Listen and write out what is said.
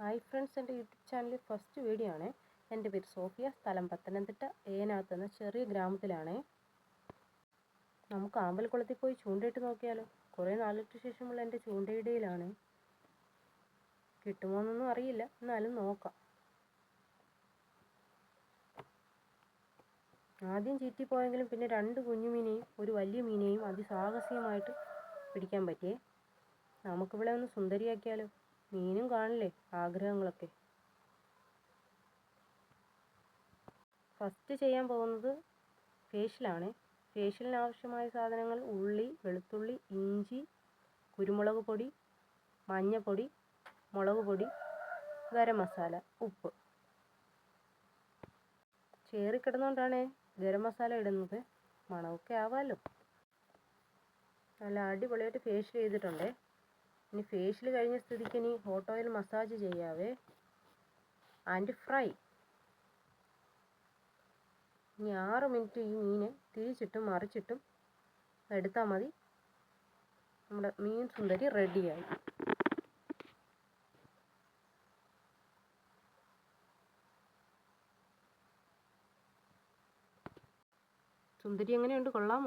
Hi friends, എൻ്റെ YouTube ചാനലിൽ first video ആണ്. എൻ്റെ പേര് സോഫിയ, സ്ഥലം പത്തനംതിട്ട ഏനാത്ത് എന്ന ചെറിയ ഗ്രാമത്തിലാണ്. നമുക്ക് ആമ്പൽക്കുളത്തിൽ പോയി ചൂണ്ടയിട്ട് നോക്കിയാലോ? കുറേ നാളുകൾക്ക് ശേഷമുള്ള എൻ്റെ ചൂണ്ടയിടയിലാണ്. കിട്ടുമോയെന്നൊന്നും അറിയില്ല, എന്നാലും നോക്കാം. ആദ്യം ചീറ്റിപ്പോയെങ്കിലും പിന്നെ 2 കുഞ്ഞുമീനെയും ഒരു വലിയ മീനെയും അതിസാഹസികമായിട്ട് പിടിക്കാൻ പറ്റിയേ. നമുക്കിവിടെ ഒന്ന് സുന്ദരിയാക്കിയാലോ? മീനും കാണില്ലേ ആഗ്രഹങ്ങളൊക്കെ. ഫസ്റ്റ് ചെയ്യാൻ പോകുന്നത് ഫേഷ്യലാണ്. ഫേഷ്യലിന് ആവശ്യമായ സാധനങ്ങൾ ഉള്ളി, വെളുത്തുള്ളി, ഇഞ്ചി, കുരുമുളക് പൊടി, മഞ്ഞൾപ്പൊടി, മുളക് പൊടി, ഗരം മസാല, ഉപ്പ്. ചേറിക്കിടന്നുകൊണ്ടാണ് ഗരം മസാല ഇടുന്നത്. മണമൊക്കെ ആവാമല്ലോ. നല്ല അടിപൊളിയായിട്ട് ഫേഷ്യൽ ചെയ്തിട്ടുണ്ട്. ഇനി ഫേഷ്യൽ കഴിഞ്ഞ സ്ഥിതിക്ക് ഇനി ഹോട്ട് ഓയിൽ മസാജ് ചെയ്യാവേ. And fry. ഇനി 6 മിനിറ്റ് ഈ മീനെ തിരിച്ചിട്ടും മറിച്ചിട്ടും എടുത്താൽ മതി. നമ്മുടെ മീൻ സുന്ദരി റെഡിയായി. സുന്ദരി എങ്ങനെയുണ്ട്? കൊള്ളാമോ?